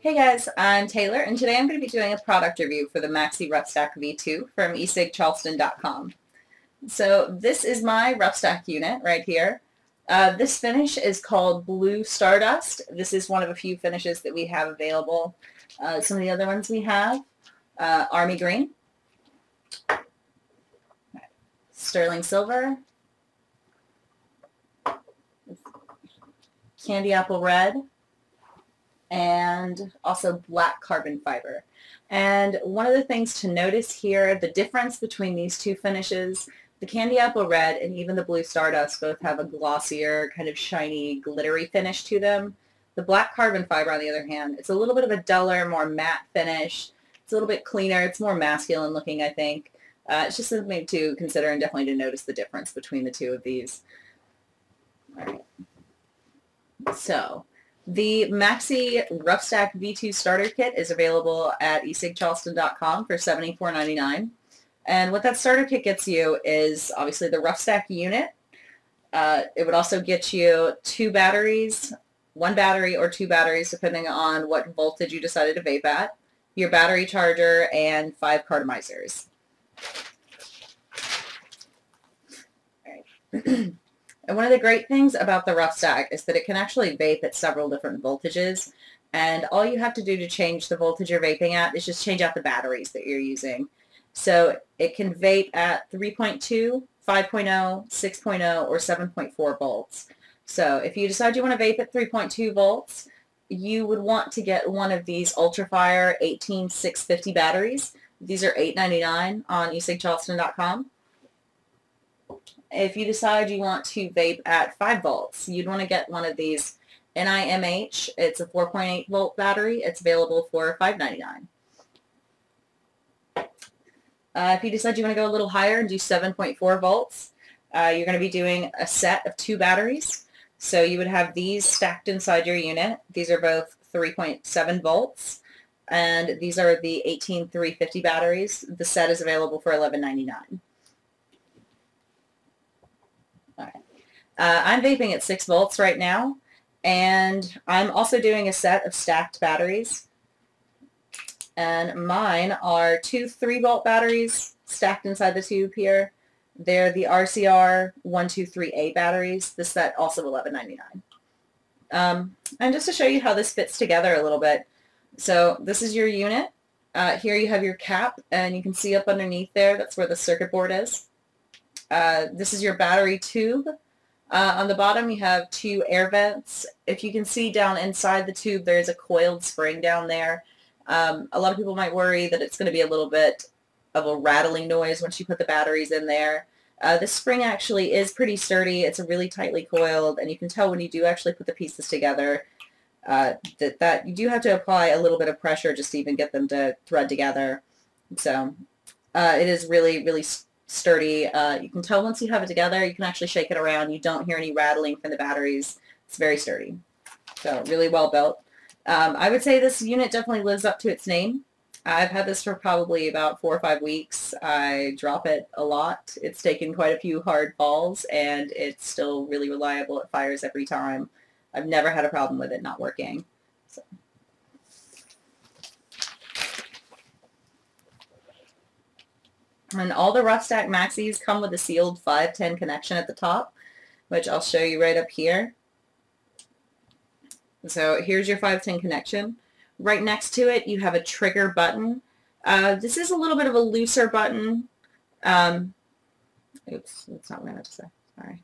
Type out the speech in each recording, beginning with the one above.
Hey guys, I'm Taylor, and today I'm going to be doing a product review for the Maxi Roughstack V2 from esigcharleston.com. So this is my Roughstack unit right here. This finish is called Blue Stardust. This is one of a few finishes that we have available. Some of the other ones we have, Army Green, Sterling Silver, Candy Apple Red, and also black carbon fiber. And one of the things to notice here, the difference between these two finishes, the Candy Apple Red and even the Blue Stardust both have a glossier, kind of shiny, glittery finish to them. The black carbon fiber, on the other hand, it's a little bit of a duller, more matte finish. It's a little bit cleaner. It's more masculine looking, I think. It's just something to consider and definitely to notice the difference between the two of these. All right. So, the Maxi Roughstack V2 Starter Kit is available at esigcharleston.com for $74.99. And what that starter kit gets you is obviously the Roughstack unit. It would also get you 2 batteries, 1 battery or 2 batteries depending on what voltage you decided to vape at, your battery charger, and 5 cartomizers. All right. And one of the great things about the Roughstack is that it can actually vape at several different voltages, and all you have to do to change the voltage you're vaping at is just change out the batteries that you're using. So it can vape at 3.2, 5.0, 6.0, or 7.4 volts. So if you decide you want to vape at 3.2 volts, you would want to get one of these UltraFire 18650 batteries. These are $8.99 on esigcharleston.com. If you decide you want to vape at 5 volts, you'd want to get one of these NIMH. It's a 4.8 volt battery. It's available for $5.99. If you decide you want to go a little higher and do 7.4 volts, you're going to be doing a set of 2 batteries. So you would have these stacked inside your unit. These are both 3.7 volts, and these are the 18350 batteries. The set is available for $11.99. All right. I'm vaping at 6 volts right now, and I'm also doing a set of stacked batteries. And mine are 2 3-volt batteries stacked inside the tube here. They're the RCR 123A batteries. This set also $11.99. And just to show you how this fits together a little bit, so this is your unit. Here you have your cap, and you can see up underneath there, that's where the circuit board is. This is your battery tube. On the bottom you have 2 air vents. If you can see down inside the tube, there's a coiled spring down there. A lot of people might worry that it's going to be a little bit of a rattling noise once you put the batteries in there. This spring actually is pretty sturdy. It's really tightly coiled, and you can tell when you do actually put the pieces together that you do have to apply a little bit of pressure just to even get them to thread together. So it is really, really sturdy. You can tell once you have it together, you can actually shake it around. You don't hear any rattling from the batteries. It's very sturdy. So really well built. I would say this unit definitely lives up to its name. I've had this for probably about 4 or 5 weeks. I drop it a lot. It's taken quite a few hard falls, and it's still really reliable. It fires every time. I've never had a problem with it not working. So. And all the Roughstack Maxis come with a sealed 510 connection at the top, which I'll show you right up here. So here's your 510 connection. Right next to it, you have a trigger button. This is a little bit of a looser button. Oops, that's not what I meant to say. Sorry.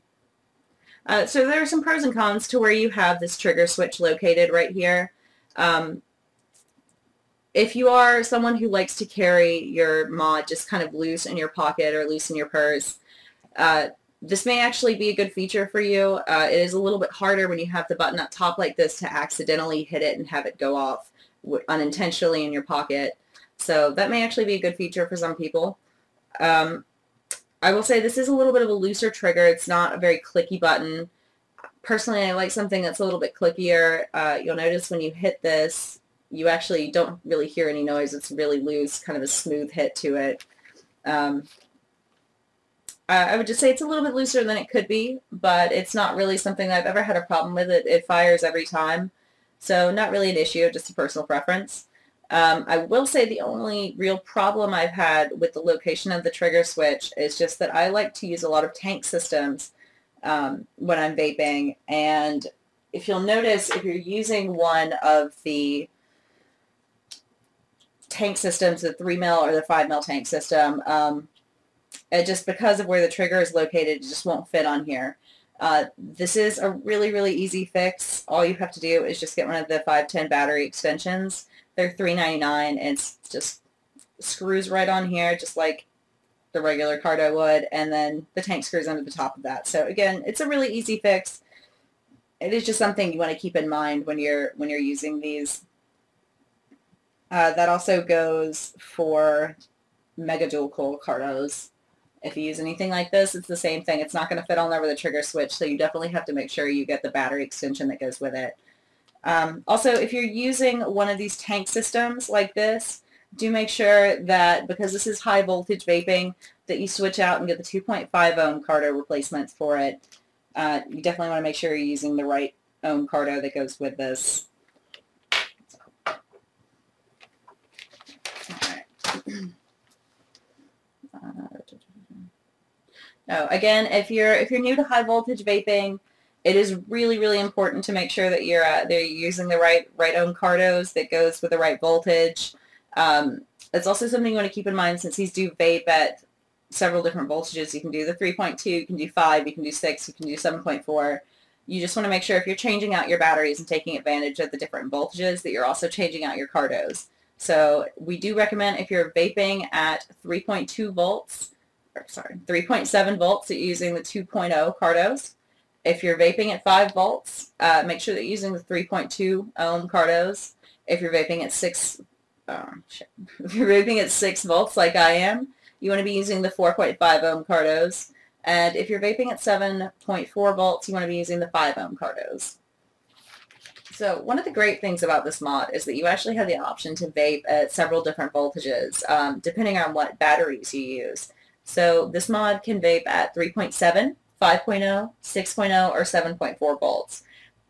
So there are some pros and cons to where you have this trigger switch located right here. If you are someone who likes to carry your mod just kind of loose in your pocket or loose in your purse, this may actually be a good feature for you. It is a little bit harder when you have the button up top like this to accidentally hit it and have it go off unintentionally in your pocket. So that may actually be a good feature for some people. I will say this is a little bit of a looser trigger. It's not a very clicky button. Personally, I like something that's a little bit clickier. You'll notice when you hit this, you actually don't really hear any noise. It's really loose, kind of a smooth hit to it. I would just say it's a little bit looser than it could be, but it's not really something that I've ever had a problem with. It fires every time. So not really an issue, just a personal preference. I will say the only real problem I've had with the location of the trigger switch is just that I like to use a lot of tank systems when I'm vaping, and if you'll notice, if you're using one of the tank systems, the 3 mil or the 5 mil tank system, it just because of where the trigger is located, it just won't fit on here. This is a really, really easy fix. All you have to do is just get one of the 510 battery extensions. They're $3.99, and it's just screws right on here, just like the regular Cardo would, and then the tank screws under the top of that. So again, it's a really easy fix. It is just something you want to keep in mind when you're using these. That also goes for mega dual coil Cardos. If you use anything like this, it's the same thing. It's not going to fit on there with a trigger switch, so you definitely have to make sure you get the battery extension that goes with it. Also, if you're using one of these tank systems like this, do make sure that, because this is high voltage vaping, that you switch out and get the 2.5 ohm Cardo replacements for it. You definitely want to make sure you're using the right ohm Cardo that goes with this. Again, if you're new to high voltage vaping, it is really, really important to make sure that they're using the right ohm Cardos that goes with the right voltage. It's also something you want to keep in mind, since these do vape at several different voltages. You can do the 3.2, you can do 5, you can do 6, you can do 7.4. You just want to make sure if you're changing out your batteries and taking advantage of the different voltages, that you're also changing out your Cardos. So we do recommend, if you're vaping at 3.2 volts, or sorry, 3.7 volts, that you're using the 2.0 Cardos. If you're vaping at 5 volts, make sure that you're using the 3.2 ohm Cardos. If you're vaping at 6, if you're vaping at 6 volts like I am, you want to be using the 4.5 ohm Cardos. And if you're vaping at 7.4 volts, you want to be using the 5 ohm Cardos. So one of the great things about this mod is that you actually have the option to vape at several different voltages, depending on what batteries you use. So this mod can vape at 3.7, 5.0, 6.0, or 7.4 volts.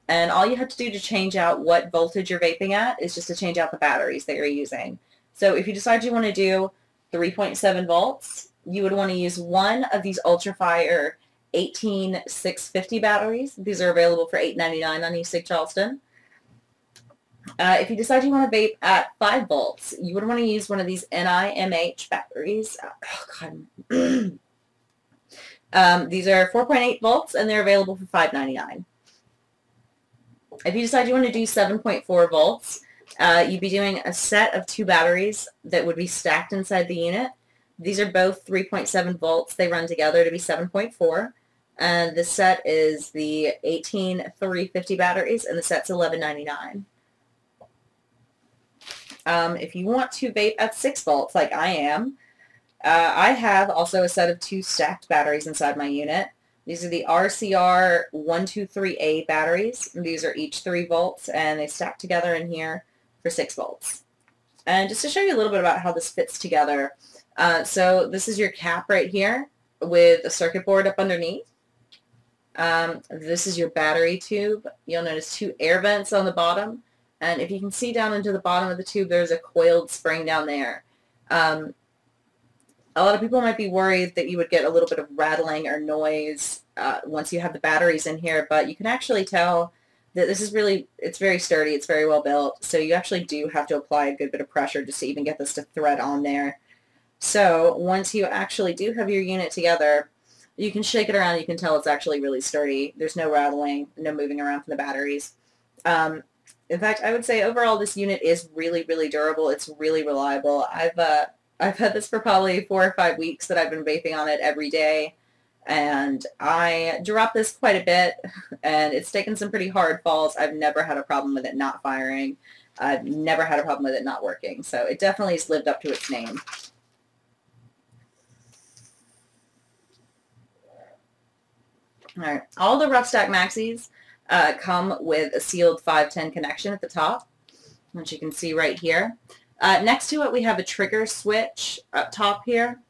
And all you have to do to change out what voltage you're vaping at is just to change out the batteries that you're using. So if you decide you want to do 3.7 volts, you would want to use one of these Ultrafire 18650 batteries. These are available for $8.99 on eSig Charleston. If you decide you want to vape at 5 volts, you would want to use one of these NIMH batteries. Oh, God. These are 4.8 volts, and they're available for $5.99. If you decide you want to do 7.4 volts, you'd be doing a set of 2 batteries that would be stacked inside the unit. These are both 3.7 volts. They run together to be 7.4. And this set is the 18350 batteries, and the set's $11.99. If you want to vape at 6 volts like I am, I have also a set of 2 stacked batteries inside my unit. These are the RCR 123A batteries. These are each 3 volts, and they stack together in here for 6 volts. And just to show you a little bit about how this fits together, so this is your cap right here with a circuit board up underneath. This is your battery tube. You'll notice 2 air vents on the bottom. And if you can see down into the bottom of the tube, there's a coiled spring down there. A lot of people might be worried that you would get a little bit of rattling or noise once you have the batteries in here, but you can actually tell that this is really, it's very sturdy, it's very well built, so you actually do have to apply a good bit of pressure just to even get this to thread on there. So once you actually do have your unit together, you can shake it around, you can tell it's actually really sturdy. There's no rattling, no moving around from the batteries. In fact, I would say overall this unit is really, really durable. It's really reliable. I've had this for probably 4 or 5 weeks that I've been vaping on it every day, and I drop this quite a bit, and it's taken some pretty hard falls. I've never had a problem with it not firing. I've never had a problem with it not working, so it definitely has lived up to its name. All right, all the Roughstack Maxis come with a sealed 510 connection at the top, which you can see right here. Next to it, we have a trigger switch up top here.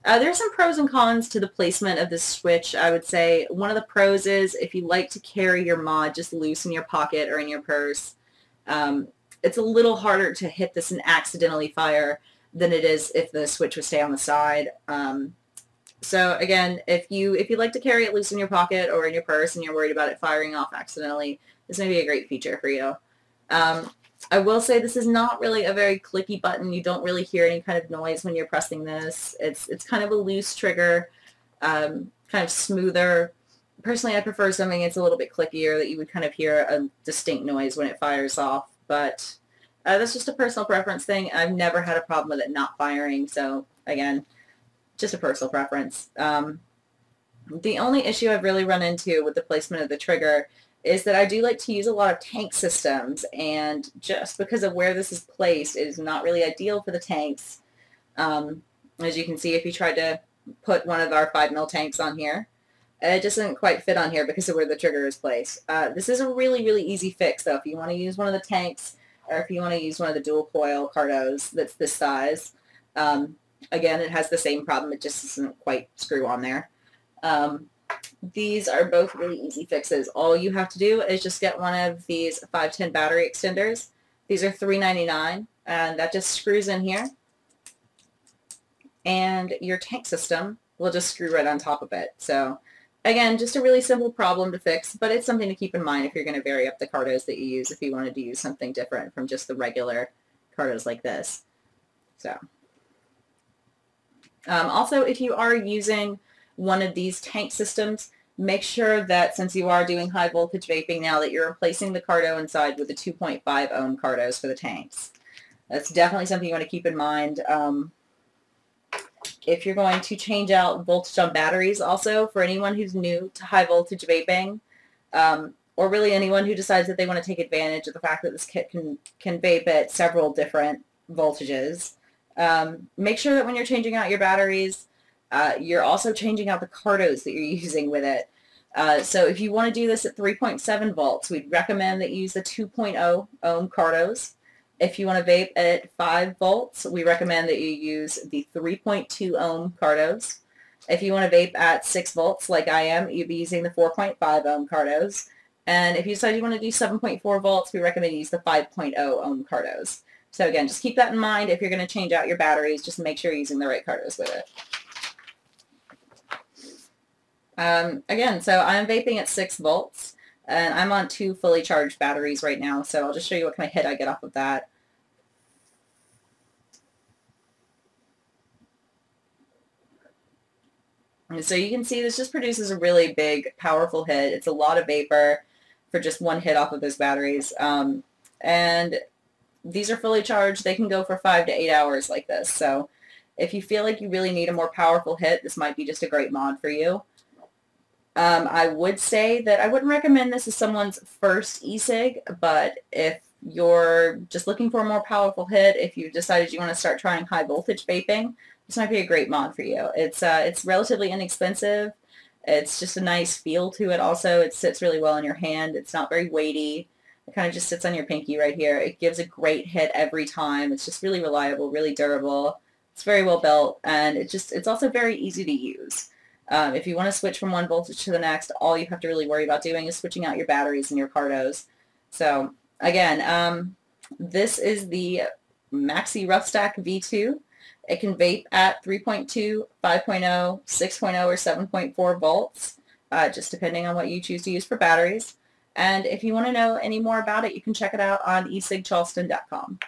There's some pros and cons to the placement of this switch, I would say. One of the pros is if you like to carry your mod just loose in your pocket or in your purse, It's a little harder to hit this and accidentally fire than it is if the switch would stay on the side. So again, if you like to carry it loose in your pocket or in your purse and you're worried about it firing off accidentally, this may be a great feature for you. I will say this is not really a very clicky button. You don't really hear any kind of noise when you're pressing this. It's kind of a loose trigger, kind of smoother. Personally, I prefer something that's a little bit clickier that you would kind of hear a distinct noise when it fires off. But that's just a personal preference thing. I've never had a problem with it not firing. So again, just a personal preference. The only issue I've really run into with the placement of the trigger is that I do like to use a lot of tank systems, and just because of where this is placed, it is not really ideal for the tanks. As you can see, if you tried to put one of our 5mm tanks on here, it just doesn't quite fit on here because of where the trigger is placed. This is a really, really easy fix, though. If you want to use one of the tanks, or if you want to use one of the dual coil Cardos that's this size, again, it has the same problem. It just doesn't quite screw on there. These are both really easy fixes. All you have to do is just get one of these 510 battery extenders. These are $3.99, and that just screws in here. And your tank system will just screw right on top of it. So again, just a really simple problem to fix, but it's something to keep in mind if you're going to vary up the Cardos that you use, if you wanted to use something different from just the regular Cardos like this. So also, if you are using one of these tank systems, make sure that since you are doing high voltage vaping now, that you're replacing the Cardo inside with the 2.5 ohm Cardos for the tanks. That's definitely something you want to keep in mind. If you're going to change out voltage on batteries also, for anyone who's new to high voltage vaping, or really anyone who decides that they want to take advantage of the fact that this kit can vape at several different voltages, make sure that when you're changing out your batteries, you're also changing out the Cardos that you're using with it. So if you want to do this at 3.7 volts, we'd recommend that you use the 2.0 ohm Cardos. If you want to vape at 5 volts, we recommend that you use the 3.2 ohm Cardos. If you want to vape at 6 volts, like I am, you'd be using the 4.5 ohm Cardos. And if you decide you want to do 7.4 volts, we recommend you use the 5.0 ohm Cardos. So again, just keep that in mind. If you're going to change out your batteries, just make sure you're using the right Cardos with it. Again, so I'm vaping at 6 volts, and I'm on 2 fully charged batteries right now, so I'll just show you what kind of hit I get off of that. And so you can see this just produces a really big, powerful hit. It's a lot of vapor for just one hit off of those batteries. And these are fully charged. They can go for 5 to 8 hours like this. So if you feel like you really need a more powerful hit, this might be just a great mod for you. I would say that I wouldn't recommend this as someone's first e-cig, but if you're just looking for a more powerful hit, if you decided you want to start trying high voltage vaping, this might be a great mod for you. It's relatively inexpensive. It's just a nice feel to it also. It sits really well in your hand. It's not very weighty. It kind of just sits on your pinky right here. It gives a great hit every time. It's just really reliable, really durable. It's very well built, and it's also very easy to use. If you want to switch from one voltage to the next, all you have to really worry about doing is switching out your batteries and your Cardos. So again, this is the Maxi Roughstack V2. It can vape at 3.2, 5.0, 6.0, or 7.4 volts, just depending on what you choose to use for batteries. And if you want to know any more about it, you can check it out on esigcharleston.com.